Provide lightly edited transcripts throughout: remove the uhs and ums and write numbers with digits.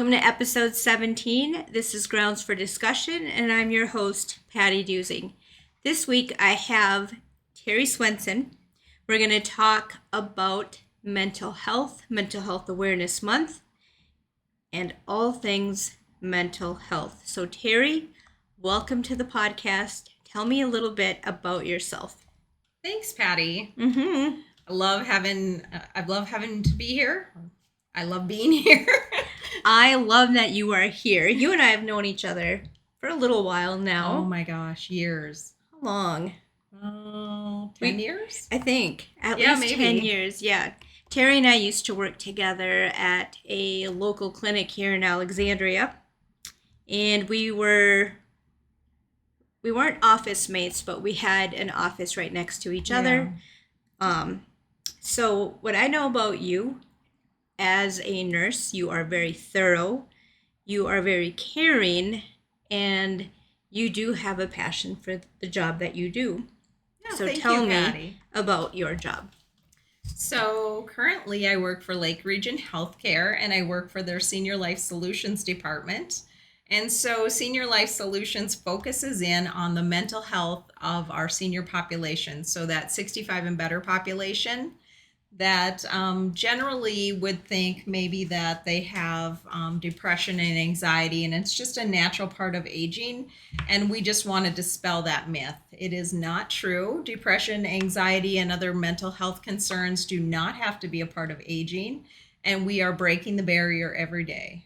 Welcome to episode 17. This is Grounds for Discussion, and I'm your host, Patty Dusing. This week I have Terry Swenson. We're going to talk about Mental Health Awareness Month, and all things mental health. So Terry, welcome to the podcast. Tell me a little bit about yourself. Thanks, Patty. Mm-hmm. I love having to be here. I love being here. I love that you are here. You and I have known each other for a little while now. Oh my gosh, years. How long? 10 years? I think. At least maybe. 10 years, yeah. Terry and I used to work together at a local clinic here in Alexandria. And we weren't office mates, but we had an office right next to each other. So what I know about you, as a nurse, you are very thorough, you are very caring, and you do have a passion for the job that you do. Yeah, so tell me about your job. So currently I work for Lake Region Healthcare, and I work for their Senior Life Solutions department. And so Senior Life Solutions focuses in on the mental health of our senior population, so that 65 and better population that generally would think maybe that they have depression and anxiety, and it's just a natural part of aging. And we just want to dispel that myth. It is not true. Depression, anxiety, and other mental health concerns do not have to be a part of aging, and we are breaking the barrier every day.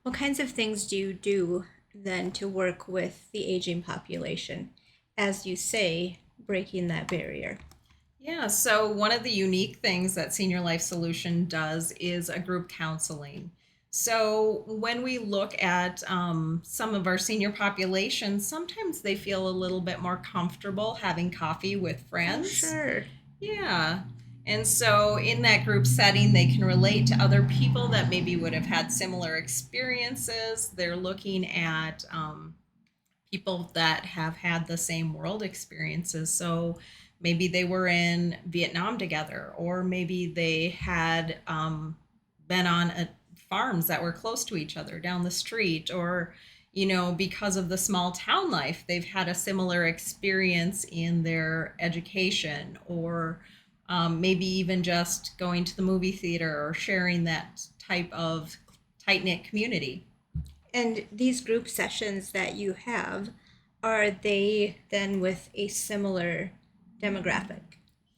What kinds of things do you do then to work with the aging population? As you say, breaking that barrier. Yeah, so one of the unique things that Senior Life Solution does is a group counseling. So when we look at some of our senior populations, sometimes they feel a little bit more comfortable having coffee with friends. Oh, sure. Yeah. And so in that group setting, they can relate to other people that maybe would have had similar experiences. They're looking at people that have had the same world experiences. So maybe they were in Vietnam together, or maybe they had been on farms that were close to each other down the street, or, because of the small town life, they've had a similar experience in their education, or maybe even just going to the movie theater or sharing that type of tight-knit community. And these group sessions that you have, are they then with a similar demographic,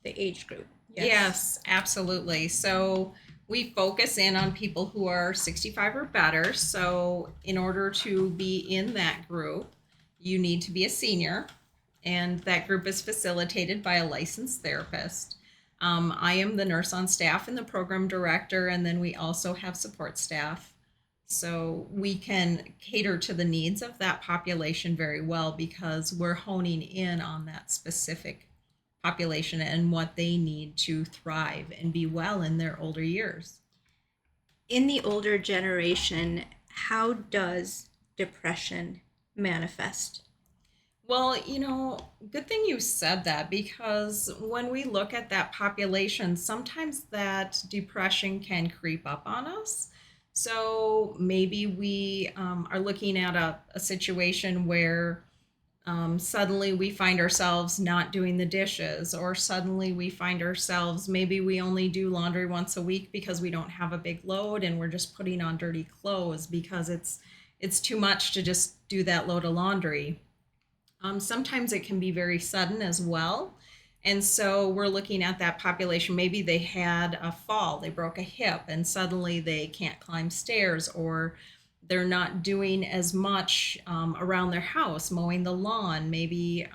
the age group? Yes, absolutely. So we focus in on people who are 65 or better. So in order to be in that group, you need to be a senior, and that group is facilitated by a licensed therapist. I am the nurse on staff and the program director, and then we also have support staff. So we can cater to the needs of that population very well, because we're honing in on that specific population and what they need to thrive and be well in their older years. In the older generation, how does depression manifest? Well, good thing you said that, because when we look at that population, sometimes that depression can creep up on us. So maybe we are looking at a situation where suddenly we find ourselves not doing the dishes, or suddenly we find ourselves, maybe we only do laundry once a week because we don't have a big load, and we're just putting on dirty clothes because it's too much to just do that load of laundry. Sometimes it can be very sudden as well. And so we're looking at that population. Maybe they had a fall, they broke a hip, and suddenly they can't climb stairs, or they're not doing as much around their house, mowing the lawn. Maybe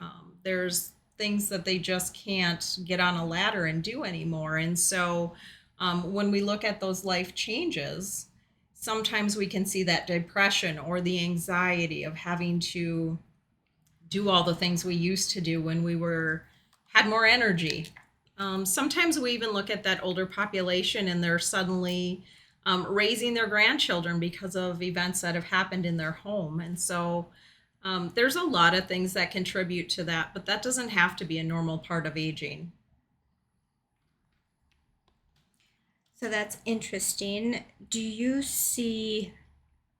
there's things that they just can't get on a ladder and do anymore. And so when we look at those life changes, sometimes we can see that depression or the anxiety of having to do all the things we used to do when we had more energy. Sometimes we even look at that older population, and they're suddenly raising their grandchildren because of events that have happened in their home. And so there's a lot of things that contribute to that, but that doesn't have to be a normal part of aging. So that's interesting. Do you see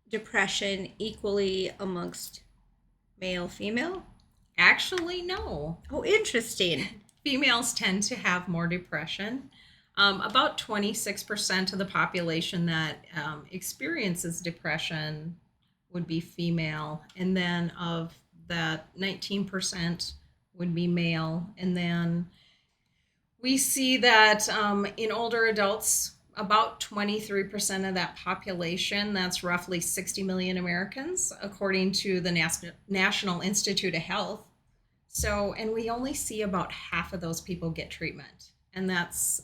depression equally amongst male, female? Actually, no. Oh, interesting. Females tend to have more depression. About 26% of the population that experiences depression would be female. And then of that, 19% would be male. And then we see that in older adults, about 23% of that population, that's roughly 60 million Americans, according to the National Institute of Health. So, and we only see about half of those people get treatment. And it's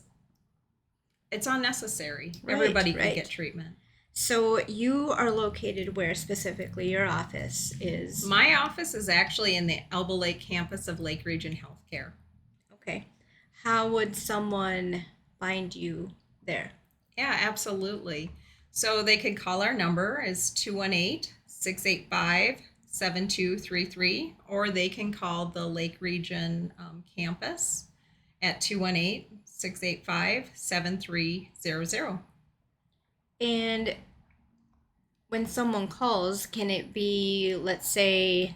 unnecessary. Right, Everybody right. can get treatment. So you are located where specifically? Your office is? My office is actually in the Elbow Lake campus of Lake Region Healthcare. Okay. How would someone find you there? Yeah, absolutely. So they could call our number is 218-685-7233, or they can call the Lake Region campus at 218-685-7300. And when someone calls, can it be, let's say,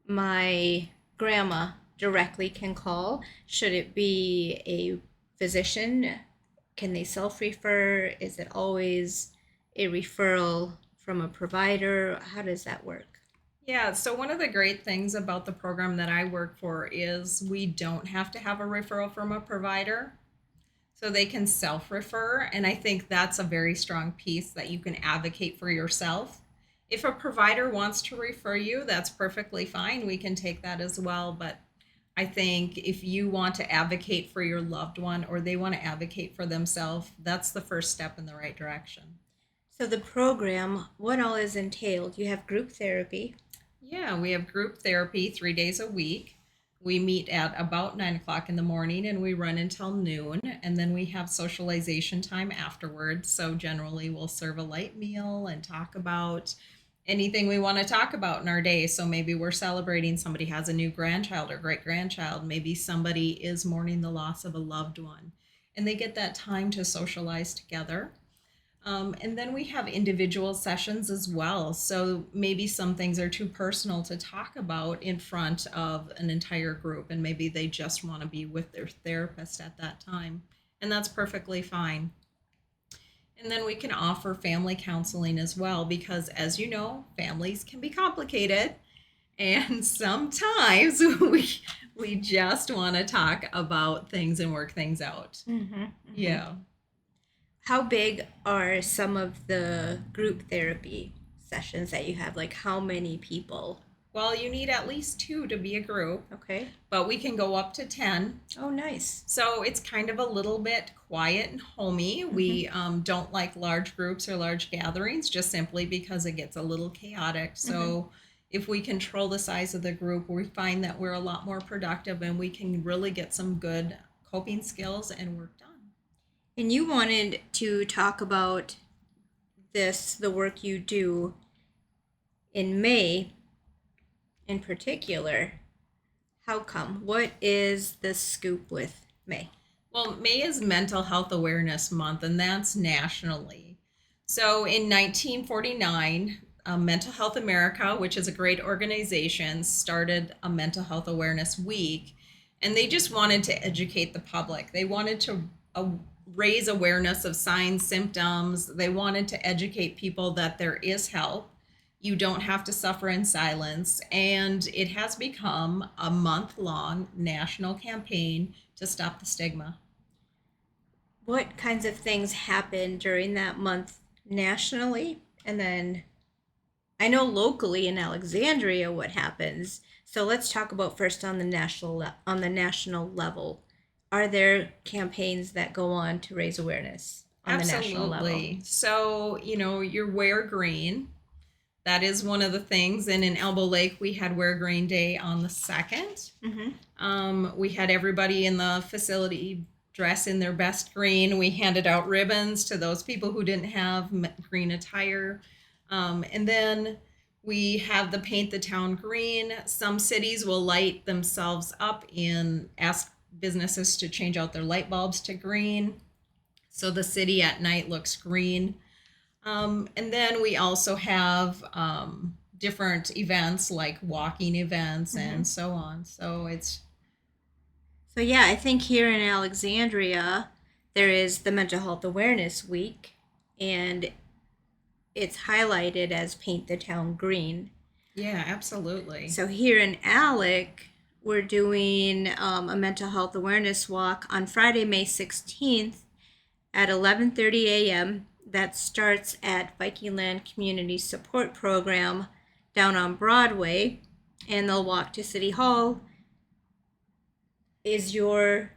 my grandma directly can call? Should it be a physician? Can they self-refer? Is it always a referral from a provider? How does that work? Yeah, so one of the great things about the program that I work for is we don't have to have a referral from a provider. So they can self-refer, and I think that's a very strong piece that you can advocate for yourself. If a provider wants to refer you, that's perfectly fine. We can take that as well, but I think if you want to advocate for your loved one or they want to advocate for themselves, that's the first step in the right direction. So the program, what all is entailed? You have group therapy. Yeah, we have group therapy 3 days a week. We meet at about 9 o'clock in the morning and we run until noon. And then we have socialization time afterwards. So generally, we'll serve a light meal and talk about anything we want to talk about in our day. So maybe we're celebrating somebody has a new grandchild or great grandchild. Maybe somebody is mourning the loss of a loved one. And they get that time to socialize together. And then we have individual sessions as well. So maybe some things are too personal to talk about in front of an entire group, and maybe they just want to be with their therapist at that time. And that's perfectly fine. And then we can offer family counseling as well, because as you know, families can be complicated. And sometimes we just want to talk about things and work things out. Mm-hmm. Yeah. How big are some of the group therapy sessions that you have? Like how many people? Well, you need at least 2 to be a group, Okay. but we can go up to 10. Oh, nice. So it's kind of a little bit quiet and homey. We don't like large groups or large gatherings just simply because it gets a little chaotic. So if we control the size of the group, we find that we're a lot more productive and we can really get some good coping skills and work done. And you wanted to talk about this, the work you do in May in particular. How come? What is the scoop with May? Well, May is Mental Health Awareness Month, and that's nationally. So in 1949, Mental Health America, which is a great organization, started a Mental Health Awareness Week, and they just wanted to educate the public. They wanted to raise awareness of signs, symptoms. They wanted to educate people that there is help. You don't have to suffer in silence. And it has become a month-long national campaign to stop the stigma. What kinds of things happen during that month nationally? And then I know locally in Alexandria what happens. So let's talk about first on the national level. Are there campaigns that go on to raise awareness on the national level? Absolutely. So, your Wear Green. That is one of the things. And in Elbow Lake, we had Wear Green Day on the 2nd. We had everybody in the facility dress in their best green. We handed out ribbons to those people who didn't have green attire. And then we have the Paint the Town Green. Some cities will light themselves up and ask businesses to change out their light bulbs to green. So the city at night looks green. And then we also have different events like walking events Mhm. and so on. So it's, So, yeah, I think here in Alexandria, there is the Mental Health Awareness Week, and it's highlighted as Paint the Town Green. yeah, absolutely. So, here in Alec, we're doing a mental health awareness walk on Friday, May 16th at 11:30 a.m. That starts at Viking Land Community Support Program down on Broadway, and they'll walk to City Hall. Is your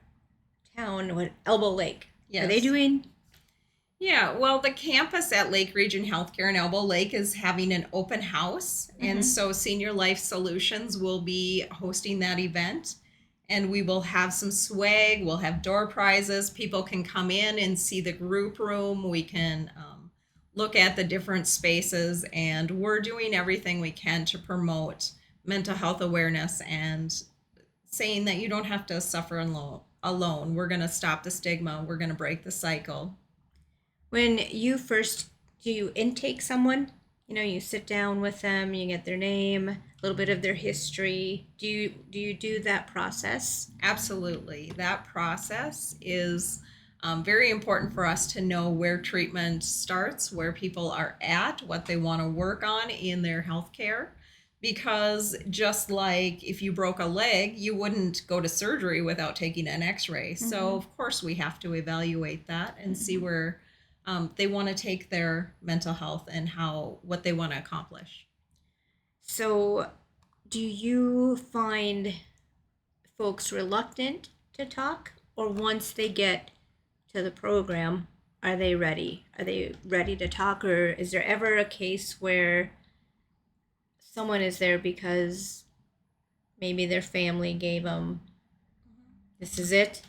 town what Elbow Lake? Are they Yes. doing? Yeah, well, the campus at Lake Region Healthcare in Elbow Lake is having an open house. And Mhm. so Senior Life Solutions will be hosting that event. And we will have some swag, we'll have door prizes. People can come in and see the group room. We can look at the different spaces. And we're doing everything we can to promote mental health awareness and saying that you don't have to suffer alone. We're going to stop the stigma, we're going to break the cycle. When you first do you intake someone, you sit down with them, you get their name, a little bit of their history. Do you do that process? Absolutely. That process is very important for us to know where treatment starts, where people are at, what they want to work on in their healthcare. Because just like if you broke a leg, you wouldn't go to surgery without taking an x ray. So, Mm-hmm. of course, we have to evaluate that and see Mm-hmm. where they want to take their mental health and what they want to accomplish. So, do you find folks reluctant to talk, or once they get to the program, are they ready? Are they ready to talk, or is there ever a case where someone is there because maybe their family gave them this is it?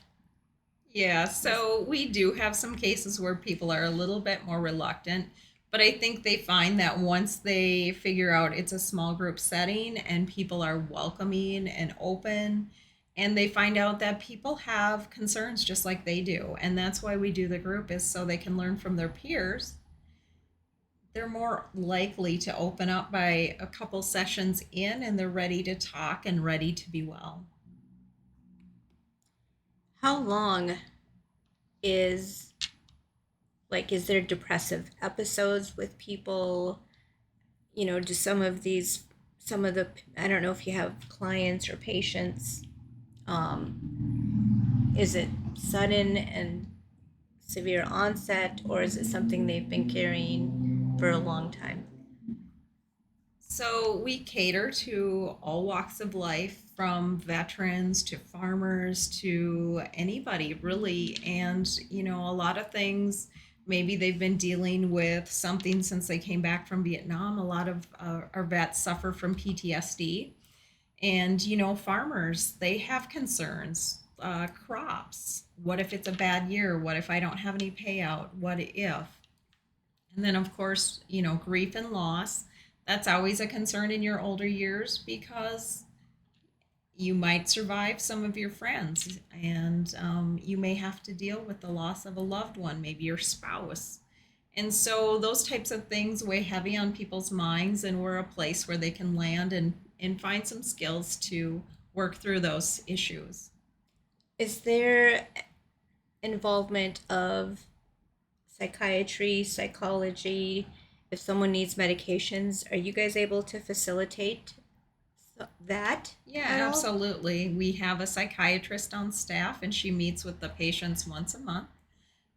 Yeah, This, so we do have some cases where people are a little bit more reluctant, but I think they find that once they figure out it's a small group setting and people are welcoming and open, and they find out that people have concerns just like they do, and that's why we do the group is so they can learn from their peers. They're more likely to open up by a couple sessions in and they're ready to talk and ready to be well. how long is is there depressive episodes with people? Do some of the I don't know if you have clients or patients. Is it sudden and severe onset, or is it something they've been carrying for a long time? So we cater to all walks of life, from veterans to farmers to anybody really. And, a lot of things, maybe they've been dealing with something since they came back from Vietnam. A lot of our vets suffer from PTSD. And, farmers, they have concerns. Crops. What if it's a bad year? What if I don't have any payout? What if? And then, of course, grief and loss. That's always a concern in your older years because you might survive some of your friends and you may have to deal with the loss of a loved one, maybe your spouse. And so those types of things weigh heavy on people's minds, and we're a place where they can land and find some skills to work through those issues. Is there involvement of psychiatry, psychology? If someone needs medications, are you guys able to facilitate that Yeah, at all? absolutely. We have a psychiatrist on staff, and she meets with the patients once a month,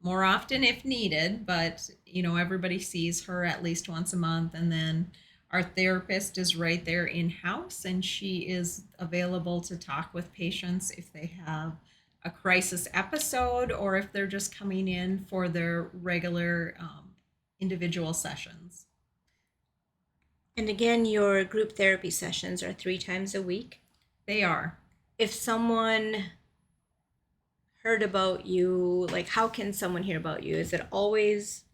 more often if needed, but everybody sees her at least once a month. And then our therapist is right there in house, and she is available to talk with patients if they have a crisis episode or if they're just coming in for their regular individual sessions. And again, your group therapy sessions are 3 times a week. They are. If someone heard about you, how can someone hear about you? Is it always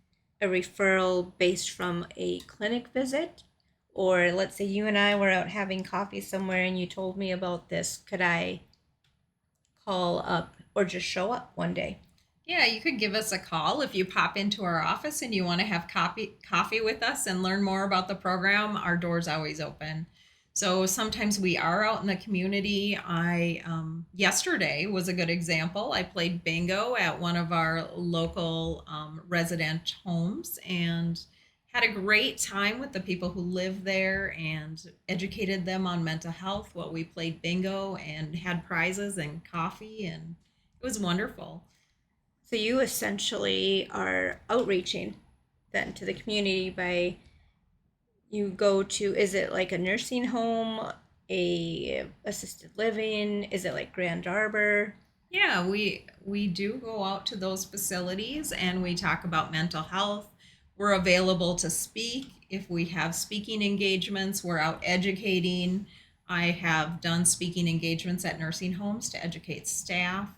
a referral based from a clinic visit? Or let's say you and I were out having coffee somewhere and you told me about this. Could I call up or just show up one day? Yeah, you could give us a call if you pop into our office and you want to have coffee with us and learn more about the program. Our door's always open. So sometimes we are out in the community. I yesterday was a good example. I played bingo at one of our local resident homes and had a great time with the people who live there and educated them on mental health while we played bingo and had prizes and coffee, and it was wonderful. So you essentially are outreaching then to the community by you go to, is it like a nursing home, a assisted living, is it like Grand Arbor? Yeah, we do go out to those facilities and we talk about mental health. We're available to speak if we have speaking engagements. We're out educating. I have done speaking engagements at nursing homes to educate staff.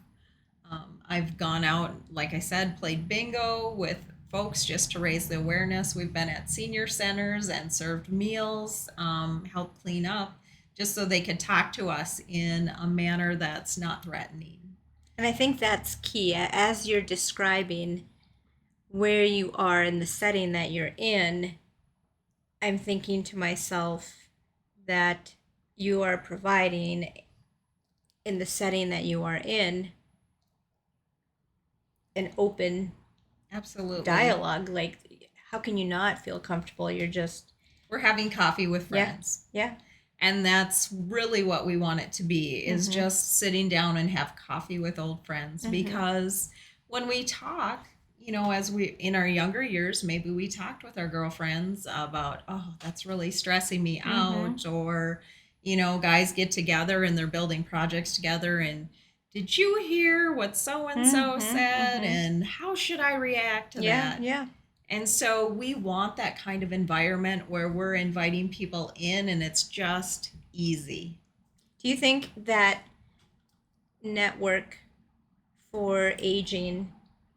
I've gone out, like I said, played bingo with folks just to raise the awareness. We've been at senior centers and served meals, helped clean up, just so they could talk to us in a manner that's not threatening. And I think that's key. As you're describing where you are in the setting that you're in, I'm thinking to myself that you are providing in the setting that you are in an open Absolutely. dialogue. Like, how can you not feel comfortable? You're just, We're having coffee with friends. yeah. And that's really what we want it to be, is Mhm. just sitting down and have coffee with old friends. Mhm. Because when we talk, as we in our younger years, maybe we talked with our girlfriends about, oh, that's really stressing me out, or guys get together and they're building projects together, and did you hear what so and so said, and how should I react to that? Yeah. And so we want that kind of environment where we're inviting people in and it's just easy. Do you think that network for aging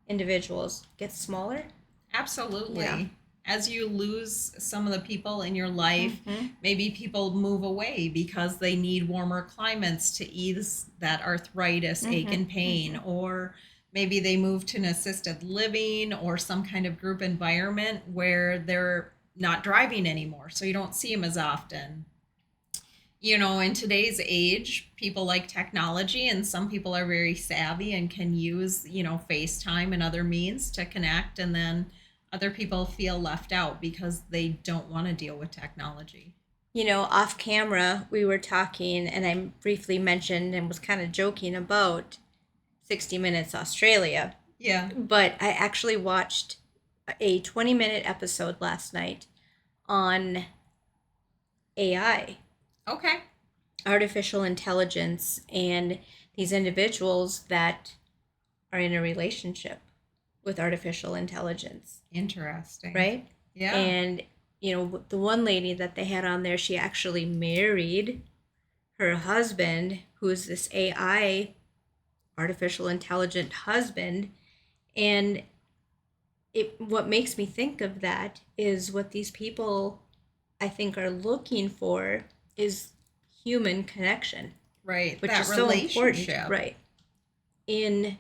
individuals gets smaller? Absolutely. Yeah. As you lose some of the people in your life, maybe people move away because they need warmer climates to ease that arthritis, ache, and pain, or maybe they move to an assisted living or some kind of group environment where they're not driving anymore, so you don't see them as often. In today's age, people like technology, and some people are very savvy and can use, FaceTime and other means to connect, and then other people feel left out because they don't want to deal with technology. Off camera, we were talking, and I briefly mentioned and was kind of joking about 60 Minutes Australia. Yeah. But I actually watched a 20-minute episode last night on AI, Okay. artificial intelligence, and these individuals that are in a relationship with artificial intelligence, Interesting. right? Yeah. And, the one lady that they had on there, she actually married her husband, who's this AI, artificial intelligent husband. And what makes me think of that is what these people, I think, are looking for is human connection, Right. which That is so important, relationship. right? In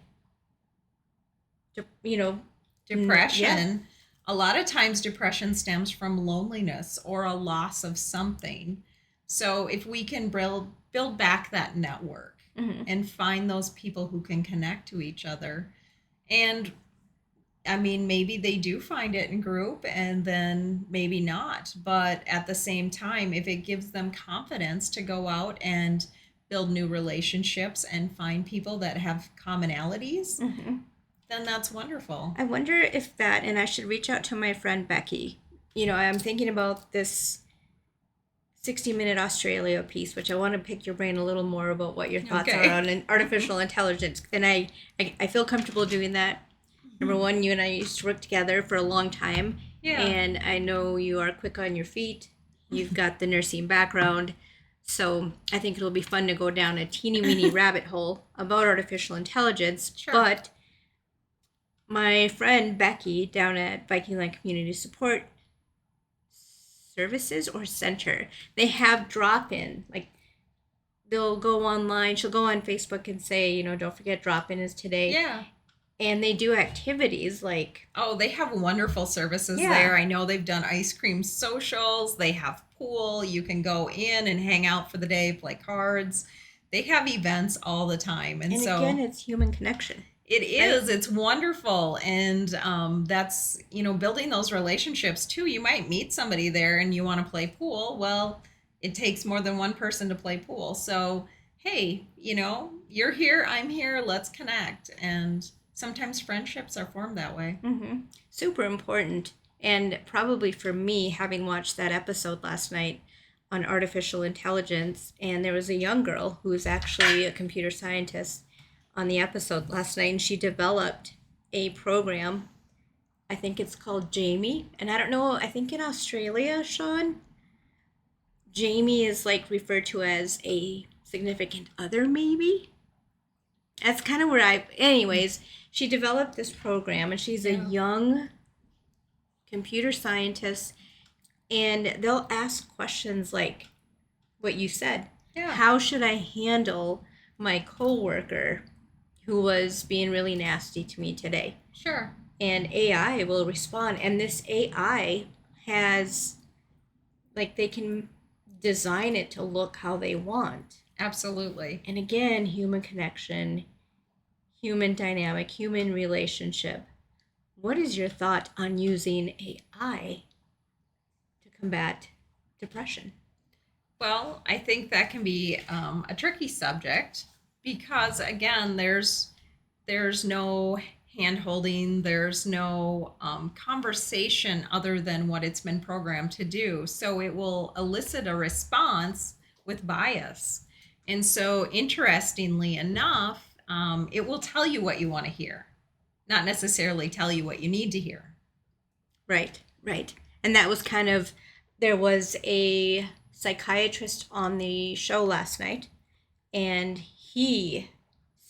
Depression. A lot of times depression stems from loneliness or a loss of something. So if we can build back that network and find those people who can connect to each other, and I mean, maybe they do find it in group and then maybe not. But at the same time, if it gives them confidence to go out and build new relationships and find people that have commonalities, then that's wonderful. I wonder if that, and I should reach out to my friend Becky. I'm thinking about this 60-minute Australia piece, which I want to pick your brain a little more about what your thoughts are on artificial intelligence. And I feel comfortable doing that. Number one, you and I used to work together for a long time. Yeah. And I know you are quick on your feet. You've got the nursing background. So I think it'll be fun to go down a teeny weeny rabbit hole about artificial intelligence. Sure. But my friend Becky down at Viking Land Community Support Services or Center, they have drop-in. Like, they'll go online. She'll go on Facebook and say, don't forget drop-in is today. Yeah. And they do activities like, Oh, they have wonderful services Yeah. there. I know they've done ice cream socials. They have pool. You can go in and hang out for the day, play cards. They have events all the time. And so again, it's human connection. it is. It's wonderful. And that's, building those relationships too. You might meet somebody there and you want to play pool. Well, it takes more than one person to play pool. So, hey, you're here, I'm here, let's connect. And sometimes friendships are formed that way. Super important. And probably for me, having watched that episode last night on artificial intelligence, and there was a young girl who was actually a computer scientist on the episode last night, and she developed a program. I think it's called Jamie. And I don't know, I think in Australia, Sean, Jamie is like referred to as a significant other, maybe. That's kind of where anyways, she developed this program, and she's a young computer scientist, and they'll ask questions like what you said. Yeah. How should I handle my coworker who was being really nasty to me today? Sure. And AI will respond, and this AI has, like, they can design it to look how they want. Absolutely. And again, human connection, human dynamic, human relationship. What is your thought on using AI to combat depression? Well, I think that can be a tricky subject because, again, there's no hand holding, there's no conversation other than what it's been programmed to do. So it will elicit a response with bias. And so, interestingly enough, it will tell you what you want to hear, not necessarily tell you what you need to hear. Right. And that was there was a psychiatrist on the show last night, and he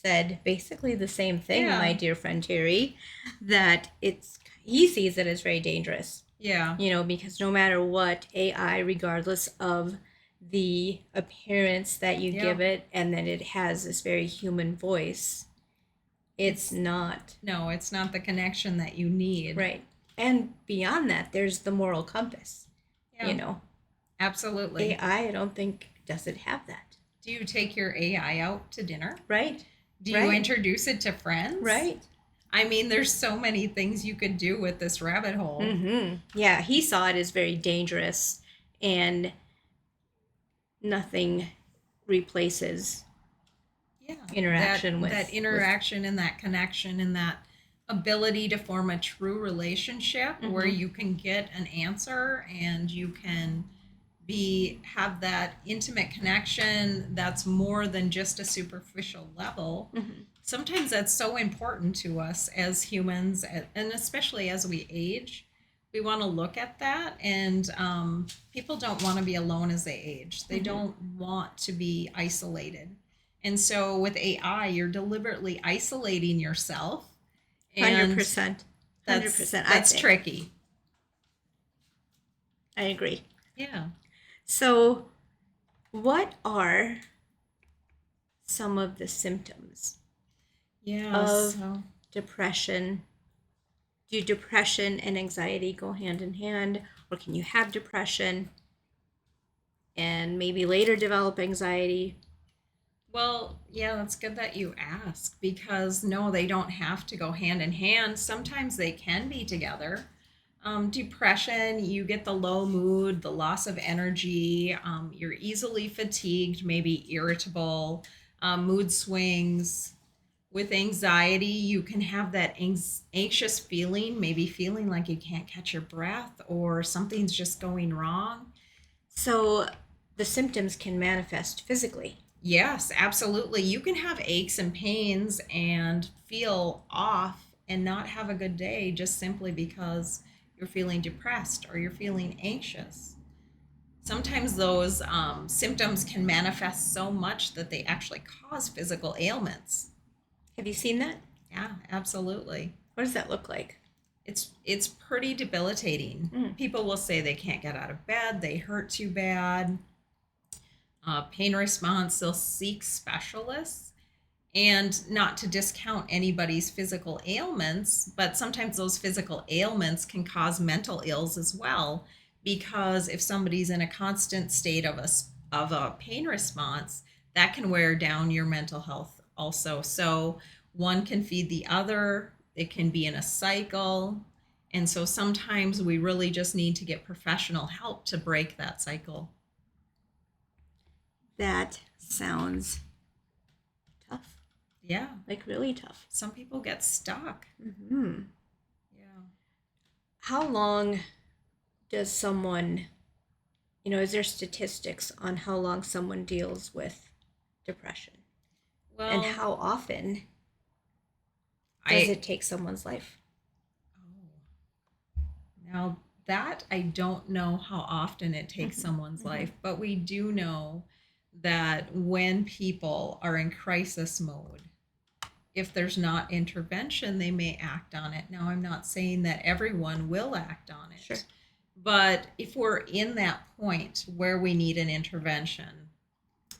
said basically the same thing, my dear friend Terry, that he sees it as very dangerous. Yeah. Because no matter what, AI, regardless of the appearance that you give it, and that it has this very human voice, it's not. No, it's not the connection that you need. Right. And beyond that, there's the moral compass. Absolutely. AI, I don't think, doesn't have that. Do you take your AI out to dinner? Right. Do you introduce it to friends? Right. I mean, there's so many things you could do with this rabbit hole. Yeah, he saw it as very dangerous, and nothing replaces interaction with that interaction and that connection and that ability to form a true relationship where you can get an answer and you can have that intimate connection that's more than just a superficial level. Sometimes that's so important to us as humans, and especially as we age. We want to look at that, and people don't want to be alone as they age. They don't want to be isolated. And so with AI, you're deliberately isolating yourself. 100%. 100%. That's tricky. I agree. Yeah. So, what are some of the symptoms of depression? Do depression and anxiety go hand in hand, or can you have depression and maybe later develop anxiety? Well, yeah, that's good that you ask, because no, they don't have to go hand in hand. Sometimes they can be together. Depression, you get the low mood, the loss of energy, you're easily fatigued, maybe irritable, mood swings. With anxiety, you can have that anxious feeling, maybe feeling like you can't catch your breath or something's just going wrong. So the symptoms can manifest physically. Yes, absolutely. You can have aches and pains and feel off and not have a good day just simply because you're feeling depressed or you're feeling anxious. Sometimes those symptoms can manifest so much that they actually cause physical ailments. Have you seen that? Yeah, absolutely. What does that look like? It's pretty debilitating. People will say they can't get out of bed, they hurt too bad. Pain response, they'll seek specialists. And not to discount anybody's physical ailments, but sometimes those physical ailments can cause mental ills as well. Because if somebody's in a constant state of a pain response, that can wear down your mental health also. So one can feed the other, it can be in a cycle. And so sometimes we really just need to get professional help to break that cycle. That sounds tough, Yeah. like really tough. Some people get stuck. Mm-hmm. Yeah. How long does someone, is there statistics on how long someone deals with depression? Well, And how often does it take someone's life? Now, that I don't know how often it takes someone's life, but we do know that when people are in crisis mode, if there's not intervention, they may act on it. Now, I'm not saying that everyone will act on it. Sure. But if we're in that point where we need an intervention,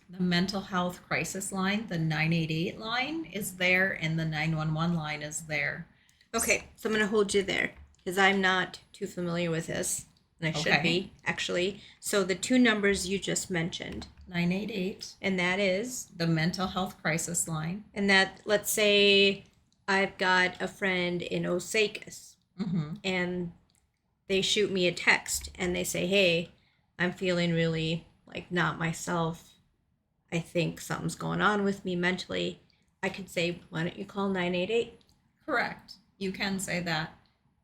the mental health crisis line, the 988 line is there, and the 911 line is there. Okay, so I'm going to hold you there because I'm not too familiar with this, and I should be, actually. So the two numbers you just mentioned. 988. And that is? The mental health crisis line. And that, let's say I've got a friend in Osakis, and they shoot me a text, and they say, hey, I'm feeling really, not myself. I think something's going on with me mentally. I could say, why don't you call 988? Correct. You can say that.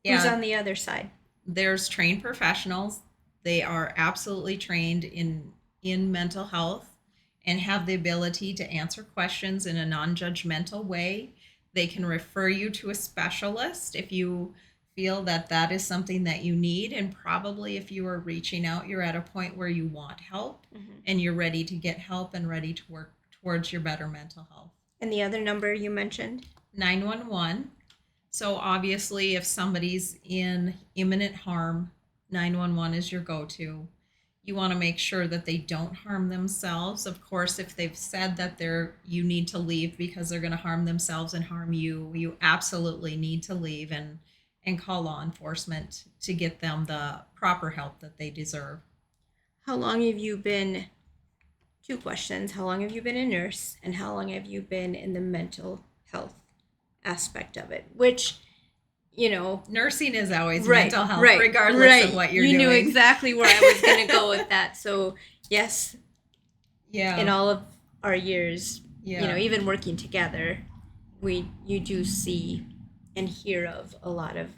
Who's on the other side? There's trained professionals. They are absolutely trained in mental health and have the ability to answer questions in a non-judgmental way. They can refer you to a specialist if you feel that that is something that you need. And probably if you are reaching out, you're at a point where you want help and you're ready to get help and ready to work towards your better mental health. And the other number you mentioned? 911. So obviously if somebody's in imminent harm, 911 is your go-to. You want to make sure that they don't harm themselves. Of course, if they've said that you need to leave because they're going to harm themselves and harm you, you absolutely need to leave and call law enforcement to get them the proper help that they deserve. How long have you been, two questions, how long have you been a nurse and how long have you been in the mental health aspect of it? Which, nursing is always mental health, regardless of what you're doing. You knew exactly where I was going to go with that. So yes, in all of our years, even working together, you do see and hear of a lot of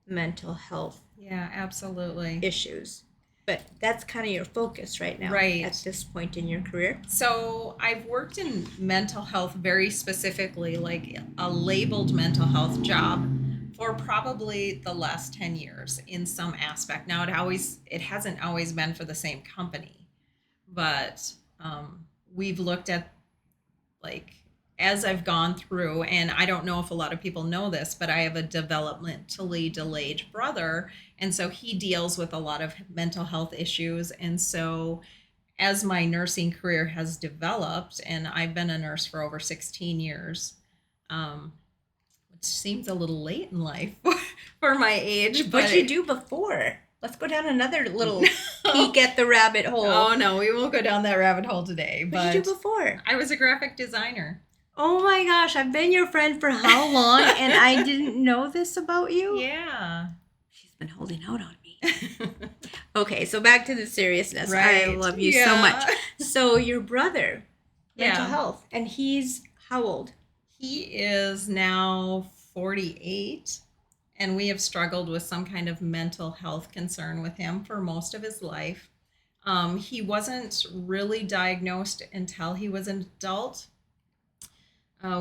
mental health absolutely issues. But that's kind of your focus right now, at this point in your career. So I've worked in mental health very specifically, like a labeled mental health job, for probably the last 10 years in some aspect. Now it hasn't always been for the same company, but we've looked at, as I've gone through, and I don't know if a lot of people know this, but I have a developmentally delayed brother, and so he deals with a lot of mental health issues. And so as my nursing career has developed, and I've been a nurse for over 16 years, which seems a little late in life for my age. But what'd you do before? Let's go down another little peek at the rabbit hole. Oh, no, we won't go down that rabbit hole today. What did you do before? I was a graphic designer. Oh my gosh, I've been your friend for how long and I didn't know this about you? Yeah. She's been holding out on me. Okay, so back to the seriousness. Right. I love you so much. So your brother, mental health, and he's how old? He is now 48, and we have struggled with some kind of mental health concern with him for most of his life. He wasn't really diagnosed until he was an adult.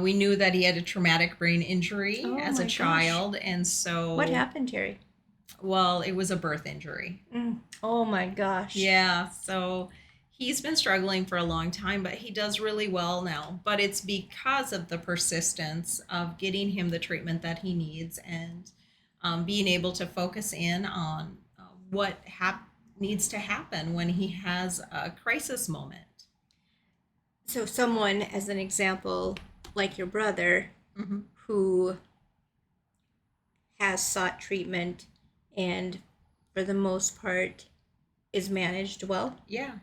We knew that he had a traumatic brain injury as a child, and so... What happened, Terry? Well, it was a birth injury. Oh my gosh. Yeah, so he's been struggling for a long time, but he does really well now. But it's because of the persistence of getting him the treatment that he needs and being able to focus in on what needs to happen when he has a crisis moment. So someone, as an example, like your brother Hmm. who has sought treatment and for the most part is managed well. Yeah.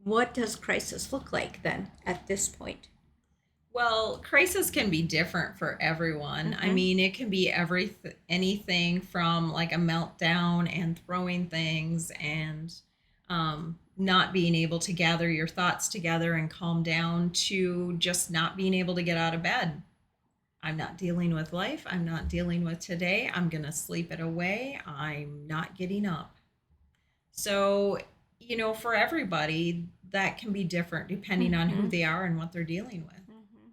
What does crisis look like then at this point? Well, crisis can be different for everyone. I Mm-hmm. mean, it can be anything from like a meltdown and throwing things and not being able to gather your thoughts together and calm down to just not being able to get out of bed. I'm not dealing with life. I'm not dealing with today. I'm going to sleep it away. I'm not getting up. So, for everybody, that can be different depending on who Mm-hmm. they are and what they're dealing with. Mm-hmm.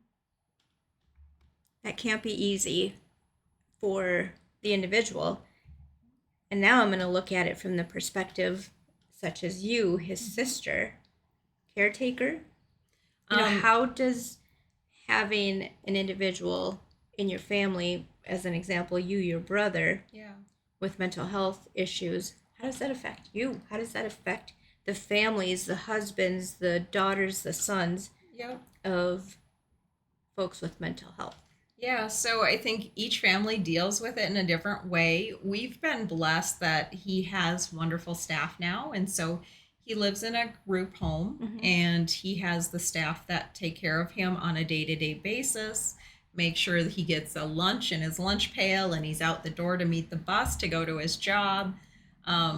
That can't be easy for the individual. And now I'm going to look at it from the perspective, such as you, his Mhm. sister, caretaker. Um, How does having an individual in your family, as an example, you, your brother, yeah. with mental health issues, how does that affect you? How does that affect the families, the husbands, the daughters, the sons Yep. of folks with mental health? Yeah, so I think each family deals with it in a different way. We've been blessed that he has wonderful staff now. And so he lives in a group home Mm-hmm. and he has the staff that take care of him on a day to day basis, make sure that he gets a lunch in his lunch pail and he's out the door to meet the bus to go to his job.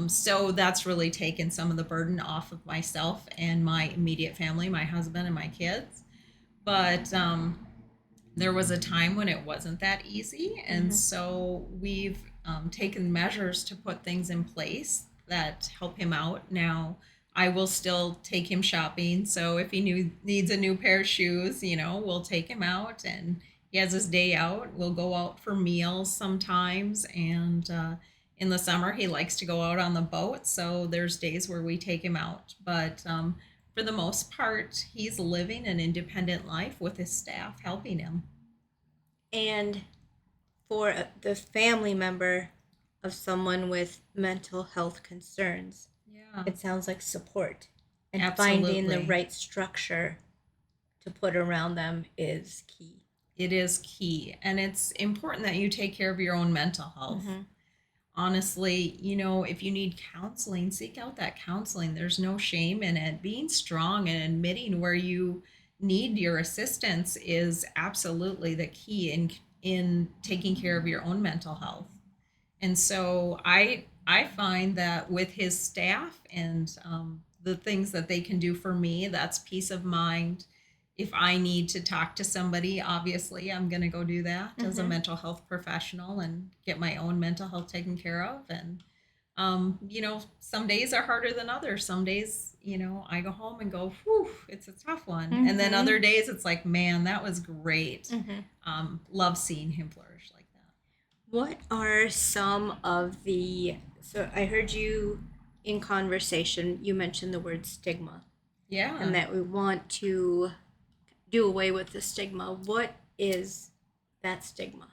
So that's really taken some of the burden off of myself and my immediate family, my husband and my kids. But there was a time when it wasn't that easy. And Mm-hmm. so we've taken measures to put things in place that help him out. Now, I will still take him shopping. So if he needs a new pair of shoes, we'll take him out and he has his day out. We'll go out for meals sometimes. And in the summer, he likes to go out on the boat. So there's days where we take him out. But for the most part, he's living an independent life with his staff helping him. And for the family member of someone with mental health concerns, Yeah, it sounds like support and finding the absolutely. right structure to put around them is key. It is key. And it's important that you take care of your own mental health. Mm-hmm. Honestly, if you need counseling, seek out that counseling. There's no shame in it. Being strong and admitting where you need your assistance is absolutely the key in taking care of your own mental health. And so I find that with his staff and the things that they can do for me, that's peace of mind. If I need to talk to somebody, obviously I'm going to go do that as a Mm-hmm. mental health professional and get my own mental health taken care of. And some days are harder than others. Some days, I go home and go, whew, it's a tough one. And then Mm-hmm. other days it's like, man, that was great. Mm-hmm. Love seeing him flourish like that. What are some of the, so I heard you in conversation, you mentioned the word stigma and Yeah. that we want to do away with the stigma. What is that stigma?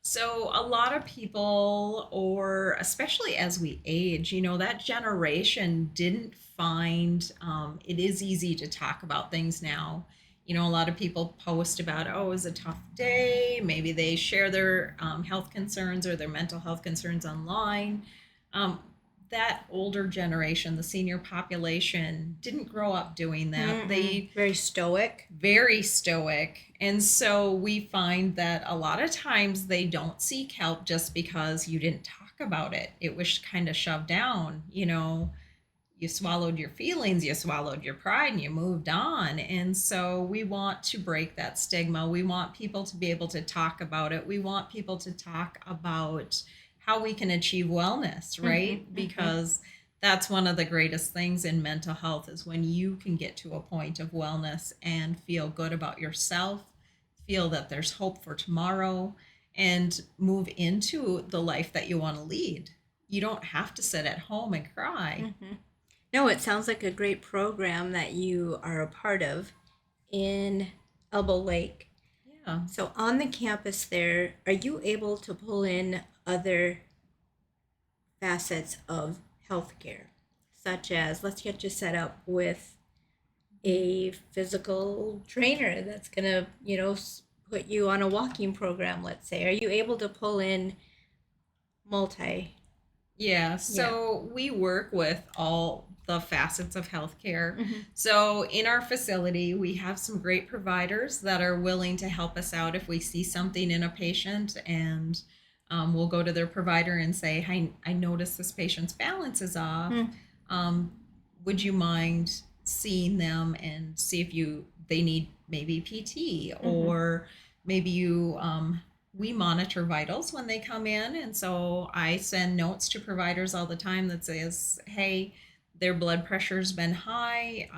So, a lot of people, or especially as we age, that generation didn't find it is easy to talk about things now. A lot of people post about, oh, it was a tough day. Maybe they share their health concerns or their mental health concerns online. Um, that older generation, the senior population, didn't grow up doing that. Mm-mm. They Very stoic. very stoic. And so we find that a lot of times they don't seek help just because you didn't talk about it. It was kind of shoved down, you swallowed your feelings, you swallowed your pride, and you moved on. And so we want to break that stigma. We want people to be able to talk about it. We want people to talk about how we can achieve wellness, Mm-hmm. right? Mm-hmm. Because that's one of the greatest things in mental health is when you can get to a point of wellness and feel good about yourself, feel that there's hope for tomorrow, and move into the life that you want to lead. You don't have to sit at home and cry. Mm-hmm. No, it sounds like a great program that you are a part of in Elbow Lake. Yeah. So, on the campus there, are you able to pull in other facets of healthcare, such as let's get you set up with a physical trainer that's going to, put you on a walking program, let's say? Are you able to pull in multi? Yeah, Yeah. so we work with all the facets of healthcare. Mm-hmm. So in our facility, we have some great providers that are willing to help us out if we see something in a patient, and we'll go to their provider and say, "Hi, I noticed this patient's balance is off. Mm-hmm. Um, would you mind seeing them and see if they need maybe PT, Mm-hmm. or maybe you we monitor vitals when they come in, and so I send notes to providers all the time that says, hey, their blood pressure's been high,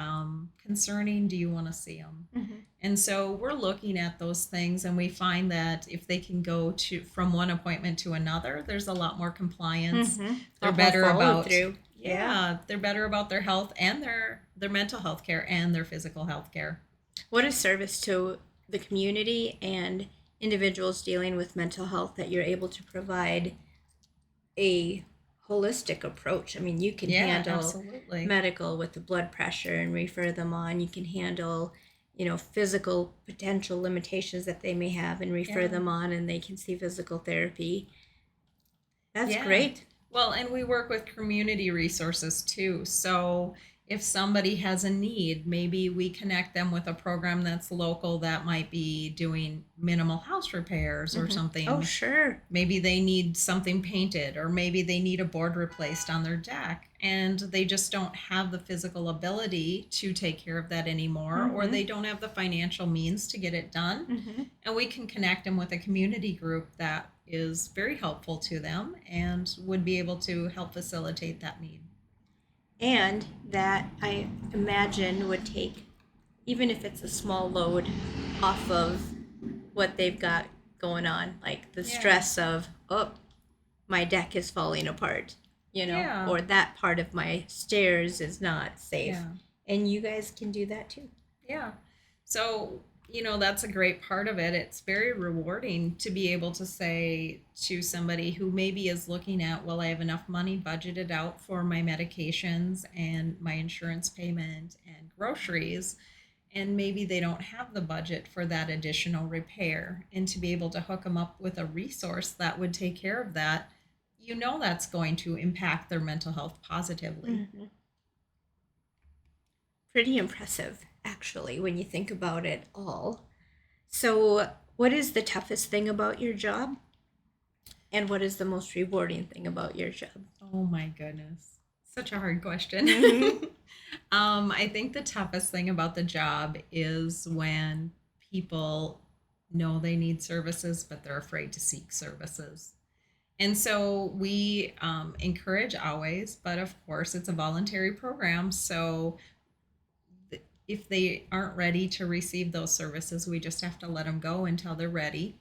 concerning, do you want to see them? Mm-hmm. And so we're looking at those things, and we find that if they can go to from one appointment to another, there's a lot more compliance. Mm-hmm. They're Lot more better follow about through. Yeah. yeah, they're better about their health and their mental health care and their physical health care. What a service to the community and individuals dealing with mental health that you're able to provide a holistic approach. I mean, you can Yeah, handle absolutely. medical with the blood pressure and refer them on. You can handle, physical potential limitations that they may have and refer Yeah. them on, and they can see physical therapy. That's Yeah. great. Well, and we work with community resources too. So if somebody has a need, maybe we connect them with a program that's local that might be doing minimal house repairs or Mm-hmm. Oh, something. sure. Maybe they need something painted, or maybe they need a board replaced on their deck, and they just don't have the physical ability to take care of that anymore, or Mm-hmm. they don't have the financial means to get it done. Mm-hmm. And we can connect them with a community group that is very helpful to them and would be able to help facilitate that need. And that I imagine would take, even if it's a small load, off of what they've got going on, like the Yeah. stress of, oh, my deck is falling apart, Yeah. or that part of my stairs is not safe. Yeah. And you guys can do that too. Yeah. So, that's a great part of it. It's very rewarding to be able to say to somebody who maybe is looking at, well, I have enough money budgeted out for my medications and my insurance payment and groceries, and maybe they don't have the budget for that additional repair. And to be able to hook them up with a resource that would take care of that, that's going to impact their mental health positively. Mm-hmm. Pretty impressive, actually, when you think about it all. So, what is the toughest thing about your job? And what is the most rewarding thing about your job? Oh my goodness. Such a hard question. Mm-hmm. I think the toughest thing about the job is when people know they need services, but they're afraid to seek services. And so we encourage always, but of course, it's a voluntary program. So if they aren't ready to receive those services, we just have to let them go until they're ready.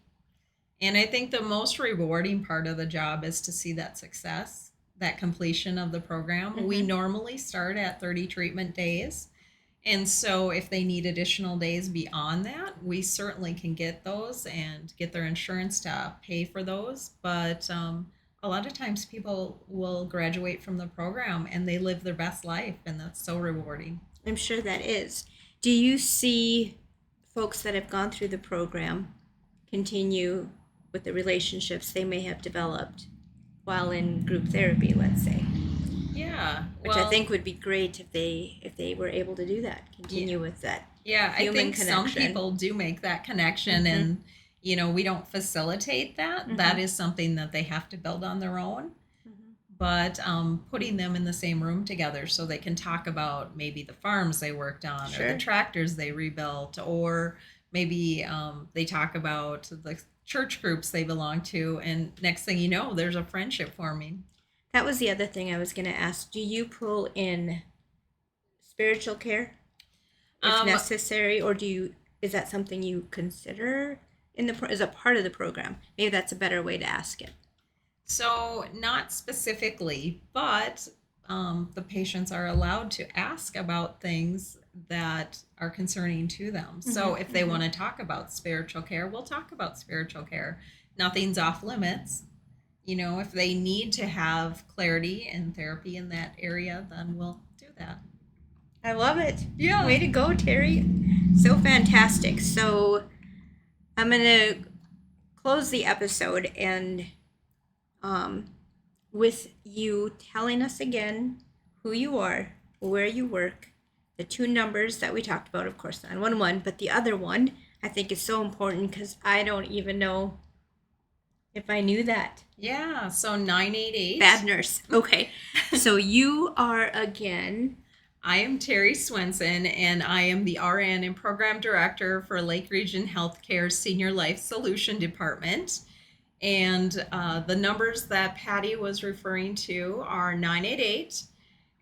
And I think the most rewarding part of the job is to see that success, that completion of the program. Mm-hmm. We normally start at 30 treatment days. And so if they need additional days beyond that, we certainly can get those and get their insurance to pay for those. But a lot of times people will graduate from the program and they live their best life, and that's so rewarding. I'm sure that is. Do you see folks that have gone through the program continue with the relationships they may have developed while in group therapy, let's say? Yeah, Which I think would be great if they were able to do that, continue with that. Yeah, I human think some connection. people do make that connection, Mhm. and we don't facilitate that. Mhm. That is something that they have to build on their own. Mhm. But putting them in the same room together so they can talk about maybe the farms they worked on, or Sure. the tractors they rebuilt, or maybe they talk about the church groups they belong to, and next thing you know, there's a friendship forming. That was the other thing I was going to ask. Do you pull in spiritual care if Um, necessary, or is that something you consider as a part of the program? Maybe that's a better way to ask it. So, not specifically, but the patients are allowed to ask about things that are concerning to them. So, Mhm, if they mhm. want to talk about spiritual care, we'll talk about spiritual care. Nothing's off limits. If they need to have clarity and therapy in that area, then we'll do that. I love it. Yeah. Way to go, Terry. So fantastic. So I'm going to close the episode and with you telling us again who you are, where you work, the two numbers that we talked about, of course, 911, but the other one I think is so important because I don't even know if I knew that. Yeah, so 988. Bad nurse. Okay. So you are again. I am Terry Swenson, and I am the RN and Program Director for Lake Region Healthcare Senior Life Solution Department. And the numbers that Patty was referring to are 988,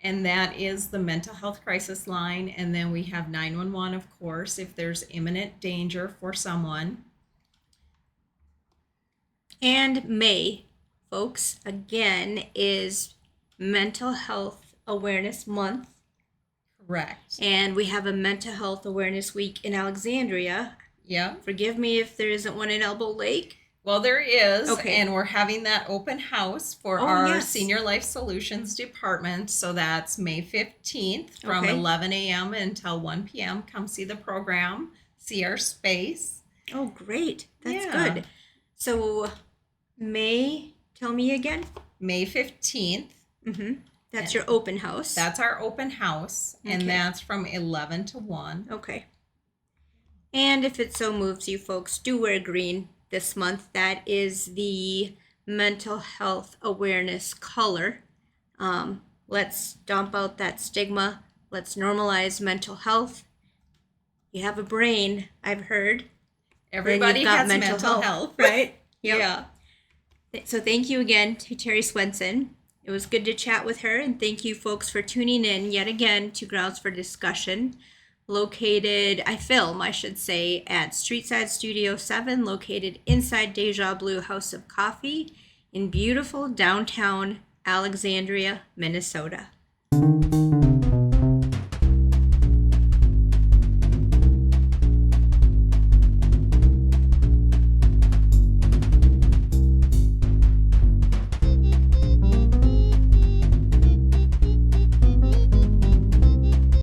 and that is the mental health crisis line. And then we have 911, of course, if there's imminent danger for someone. And May, folks, again, is Mental Health Awareness Month. Correct. And we have a Mental Health Awareness Week in Alexandria. Yeah. Forgive me if there isn't one in Elbow Lake. Well, there is, Okay. And we're having that open house for our Senior Life Solutions Department. So that's May 15th from 11 a.m. until 1 p.m. Come see the program, see our space. Oh, great. That's good. So May, tell me again. May 15th. Mm-hmm. That's your open house. That's our open house, and that's from 11 to 1. Okay. And if it so moves you folks, do wear green this month. That is the mental health awareness color. Let's dump out that stigma. Let's normalize mental health. You have a brain, I've heard. Everybody has mental health. Right? Yep. Yeah. So thank you again to Terry Swenson. It was good to chat with her, and thank you folks for tuning in yet again to Grounds for Discussion. I film, at Streetside Studio 7, located inside Deja Blue House of Coffee in beautiful downtown Alexandria, Minnesota.